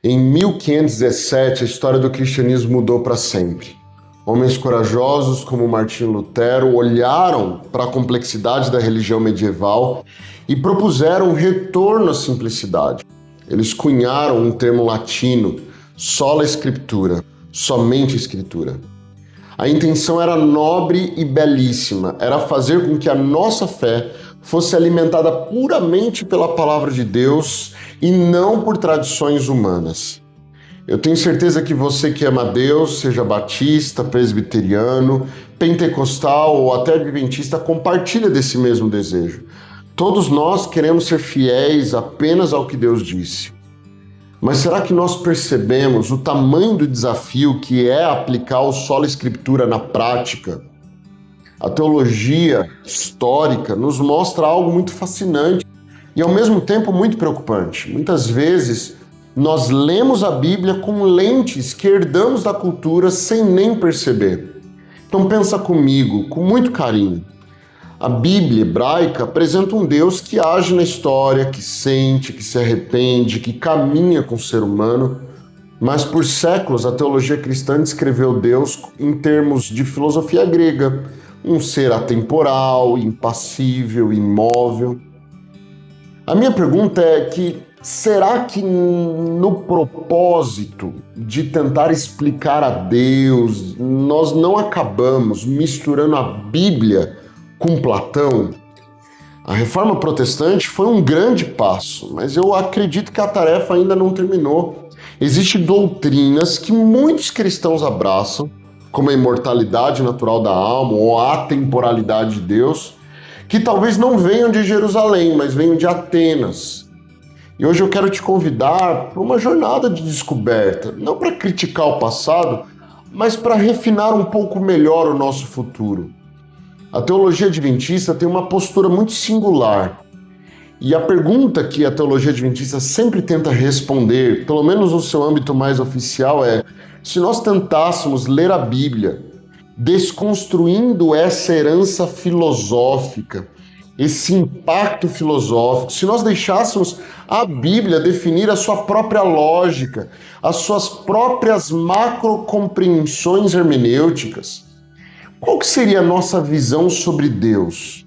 Em 1517, a história do cristianismo mudou para sempre. Homens corajosos como Martinho Lutero olharam para a complexidade da religião medieval e propuseram um retorno à simplicidade. Eles cunharam um termo latino, sola scriptura, somente escritura. A intenção era nobre e belíssima, era fazer com que a nossa fé fosse alimentada puramente pela palavra de Deus e não por tradições humanas. Eu tenho certeza que você que ama Deus, seja batista, presbiteriano, pentecostal ou até adventista, compartilha desse mesmo desejo. Todos nós queremos ser fiéis apenas ao que Deus disse. Mas será que nós percebemos o tamanho do desafio que é aplicar o sola escritura na prática? A teologia histórica nos mostra algo muito fascinante e ao mesmo tempo muito preocupante. Muitas vezes nós lemos a Bíblia com lentes que herdamos da cultura sem nem perceber. Então pensa comigo, com muito carinho. A Bíblia hebraica apresenta um Deus que age na história, que sente, que se arrepende, que caminha com o ser humano, mas por séculos a teologia cristã descreveu Deus em termos de filosofia grega, um ser atemporal, impassível, imóvel. A minha pergunta é que será que no propósito de tentar explicar a Deus, nós não acabamos misturando a Bíblia com Platão? A Reforma Protestante foi um grande passo, mas eu acredito que a tarefa ainda não terminou. Existem doutrinas que muitos cristãos abraçam, como a imortalidade natural da alma ou a atemporalidade de Deus, que talvez não venham de Jerusalém, mas venham de Atenas. E hoje eu quero te convidar para uma jornada de descoberta, não para criticar o passado, mas para refinar um pouco melhor o nosso futuro. A teologia adventista tem uma postura muito singular. E a pergunta que a teologia adventista sempre tenta responder, pelo menos no seu âmbito mais oficial, é: se nós tentássemos ler a Bíblia, desconstruindo essa herança filosófica, esse impacto filosófico, se nós deixássemos a Bíblia definir a sua própria lógica, as suas próprias macrocompreensões hermenêuticas, qual que seria a nossa visão sobre Deus?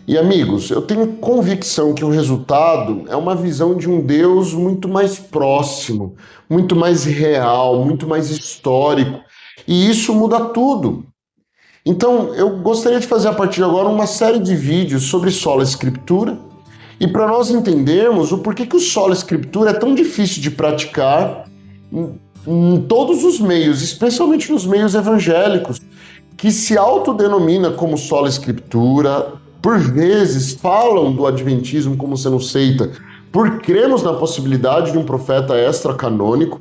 E amigos, eu tenho convicção que o resultado é uma visão de um Deus muito mais próximo, muito mais real, muito mais histórico. E isso muda tudo. Então, eu gostaria de fazer a partir de agora uma série de vídeos sobre sola escritura e para nós entendermos o porquê que o sola escritura é tão difícil de praticar em todos os meios, especialmente nos meios evangélicos, que se autodenomina como sola escritura, por vezes falam do adventismo como sendo seita, por cremos na possibilidade de um profeta extracanônico,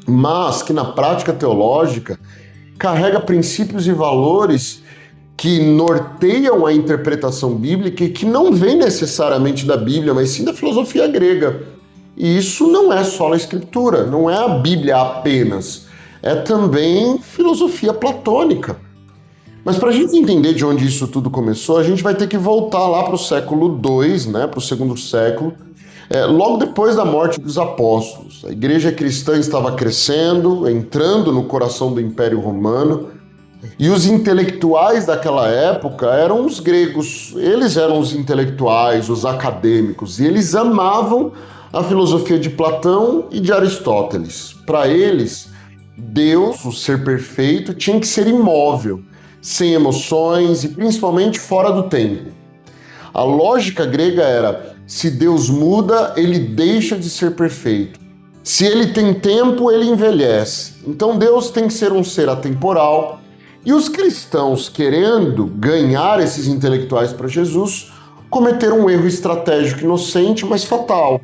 mas que na prática teológica carrega princípios e valores que norteiam a interpretação bíblica e que não vem necessariamente da Bíblia, mas sim da filosofia grega. E isso não é sola escritura, não é a Bíblia apenas, é também filosofia platônica. Mas para a gente entender de onde isso tudo começou, a gente vai ter que voltar lá para o século II, para o segundo século, logo depois da morte dos apóstolos. A igreja cristã estava crescendo, entrando no coração do Império Romano, e os intelectuais daquela época eram os gregos. Eles eram os intelectuais, os acadêmicos, e eles amavam a filosofia de Platão e de Aristóteles. Para eles, Deus, o ser perfeito, tinha que ser imóvel, sem emoções e principalmente fora do tempo. A lógica grega era: se Deus muda, ele deixa de ser perfeito. Se ele tem tempo, ele envelhece. Então Deus tem que ser um ser atemporal. E os cristãos, querendo ganhar esses intelectuais para Jesus, cometeram um erro estratégico inocente, mas fatal.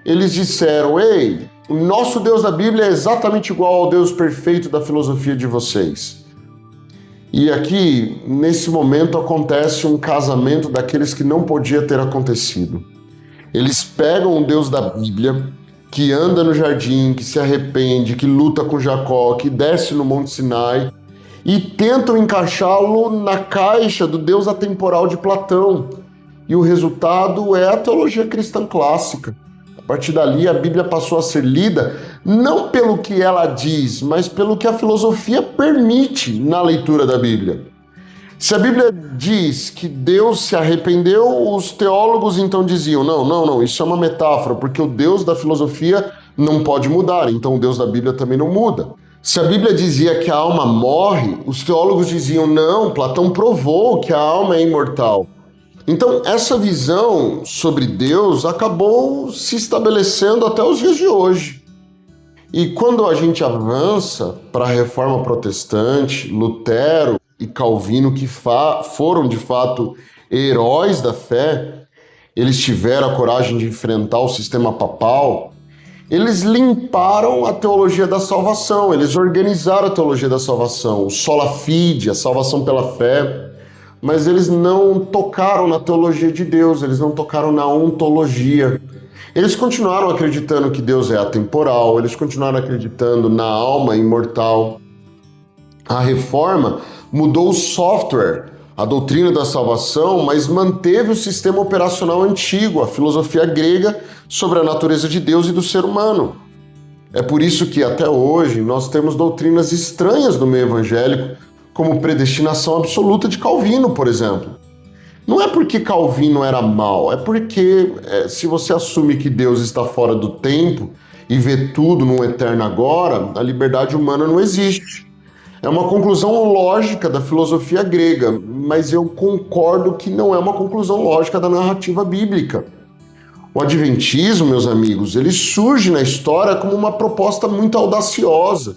Eles disseram: ei, o nosso Deus da Bíblia é exatamente igual ao Deus perfeito da filosofia de vocês. E aqui, nesse momento, acontece um casamento daqueles que não podia ter acontecido. Eles pegam o Deus da Bíblia, que anda no jardim, que se arrepende, que luta com Jacó, que desce no Monte Sinai, e tentam encaixá-lo na caixa do Deus atemporal de Platão. E o resultado é a teologia cristã clássica. partir dali, a Bíblia passou a ser lida não pelo que ela diz, mas pelo que a filosofia permite na leitura da Bíblia. Se a Bíblia diz que Deus se arrependeu, os teólogos então diziam, não, isso é uma metáfora, porque o Deus da filosofia não pode mudar, então o Deus da Bíblia também não muda. Se a Bíblia dizia que a alma morre, os teólogos diziam, não, Platão provou que a alma é imortal. Então, essa visão sobre Deus acabou se estabelecendo até os dias de hoje. E quando a gente avança para a Reforma Protestante, Lutero e Calvino, que foram de fato heróis da fé, eles tiveram a coragem de enfrentar o sistema papal, eles limparam a teologia da salvação, eles organizaram a teologia da salvação, o sola fide, a salvação pela fé, mas eles não tocaram na teologia de Deus, eles não tocaram na ontologia. Eles continuaram acreditando que Deus é atemporal, eles continuaram acreditando na alma imortal. A reforma mudou o software, a doutrina da salvação, mas manteve o sistema operacional antigo, a filosofia grega sobre a natureza de Deus e do ser humano. É por isso que até hoje nós temos doutrinas estranhas no meio evangélico, como predestinação absoluta de Calvino, por exemplo. Não é porque Calvino era mau, é porque se você assume que Deus está fora do tempo e vê tudo no eterno agora, a liberdade humana não existe. É uma conclusão lógica da filosofia grega, mas eu concordo que não é uma conclusão lógica da narrativa bíblica. O adventismo, meus amigos, ele surge na história como uma proposta muito audaciosa.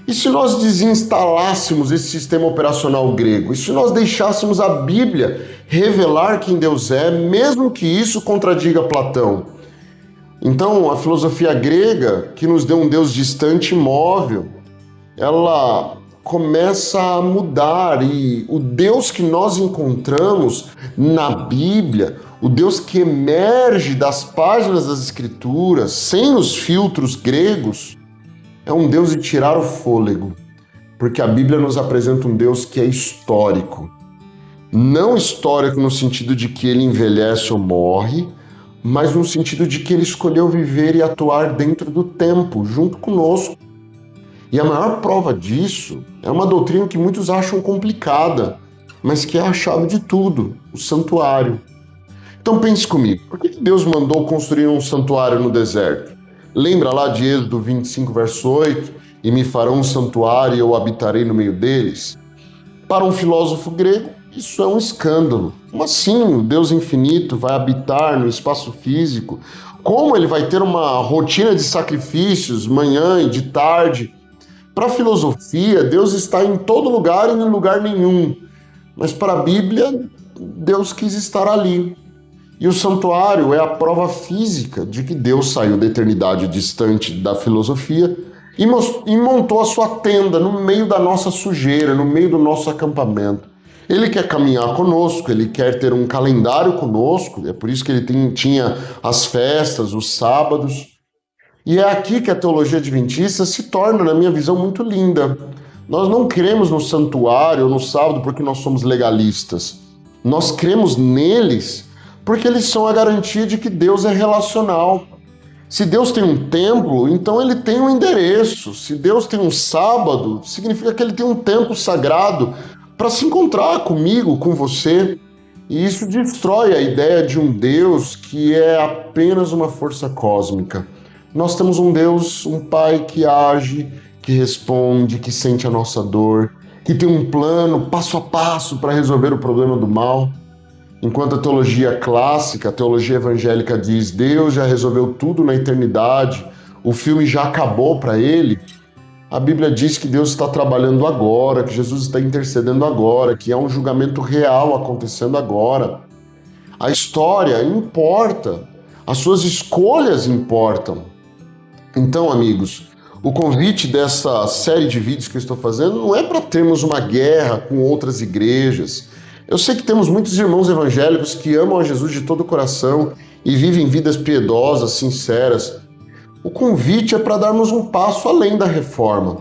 E se nós desinstalássemos esse sistema operacional grego? E se nós deixássemos a Bíblia revelar quem Deus é, mesmo que isso contradiga Platão? Então, a filosofia grega, que nos deu um Deus distante e imóvel, ela começa a mudar, e o Deus que nós encontramos na Bíblia, o Deus que emerge das páginas das Escrituras, sem os filtros gregos, é um Deus de tirar o fôlego, porque a Bíblia nos apresenta um Deus que é histórico. Não histórico no sentido de que ele envelhece ou morre, mas no sentido de que ele escolheu viver e atuar dentro do tempo, junto conosco. E a maior prova disso é uma doutrina que muitos acham complicada, mas que é a chave de tudo, o santuário. Então pense comigo, por que Deus mandou construir um santuário no deserto? Lembra lá de Êxodo 25, verso 8? E me farão um santuário e eu habitarei no meio deles? Para um filósofo grego, isso é um escândalo. Como assim o Deus infinito vai habitar no espaço físico? Como ele vai ter uma rotina de sacrifícios, manhã e de tarde? Para a filosofia, Deus está em todo lugar e em lugar nenhum. Mas para a Bíblia, Deus quis estar ali. E o santuário é a prova física de que Deus saiu da eternidade distante da filosofia e montou a sua tenda no meio da nossa sujeira, no meio do nosso acampamento. Ele quer caminhar conosco, ele quer ter um calendário conosco, é por isso que ele tinha as festas, os sábados. E é aqui que a teologia adventista se torna, na minha visão, muito linda. Nós não cremos no santuário ou no sábado porque nós somos legalistas. Nós cremos neles porque eles são a garantia de que Deus é relacional. Se Deus tem um templo, então ele tem um endereço. Se Deus tem um sábado, significa que ele tem um tempo sagrado para se encontrar comigo, com você. E isso destrói a ideia de um Deus que é apenas uma força cósmica. Nós temos um Deus, um Pai que age, que responde, que sente a nossa dor, que tem um plano passo a passo para resolver o problema do mal. Enquanto a teologia clássica, a teologia evangélica diz Deus já resolveu tudo na eternidade, o filme já acabou para ele, a Bíblia diz que Deus está trabalhando agora, que Jesus está intercedendo agora, que há um julgamento real acontecendo agora. A história importa, as suas escolhas importam. Então, amigos, o convite dessa série de vídeos que eu estou fazendo não é para termos uma guerra com outras igrejas. Eu sei que temos muitos irmãos evangélicos que amam a Jesus de todo o coração e vivem vidas piedosas, sinceras. O convite é para darmos um passo além da reforma.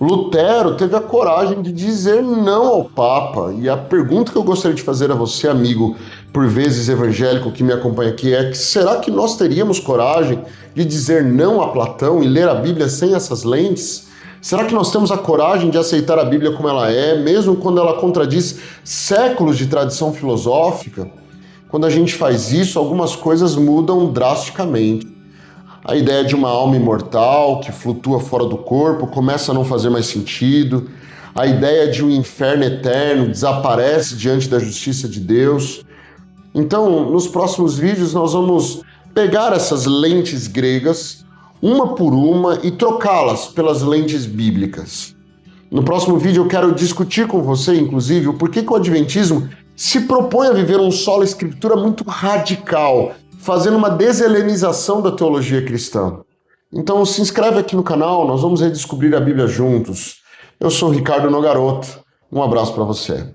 Lutero teve a coragem de dizer não ao Papa. E a pergunta que eu gostaria de fazer a você, amigo, por vezes evangélico que me acompanha aqui, é que será que nós teríamos coragem de dizer não a Platão e ler a Bíblia sem essas lentes? Será que nós temos a coragem de aceitar a Bíblia como ela é, mesmo quando ela contradiz séculos de tradição filosófica? Quando a gente faz isso, algumas coisas mudam drasticamente. A ideia de uma alma imortal que flutua fora do corpo começa a não fazer mais sentido. A ideia de um inferno eterno desaparece diante da justiça de Deus. Então, nos próximos vídeos, nós vamos pegar essas lentes gregas, uma por uma, e trocá-las pelas lentes bíblicas. No próximo vídeo eu quero discutir com você, inclusive, o porquê que o Adventismo se propõe a viver um solo escritura muito radical, fazendo uma deshelenização da teologia cristã. Então se inscreve aqui no canal, nós vamos redescobrir a Bíblia juntos. Eu sou Ricardo Nogaroto, um abraço para você.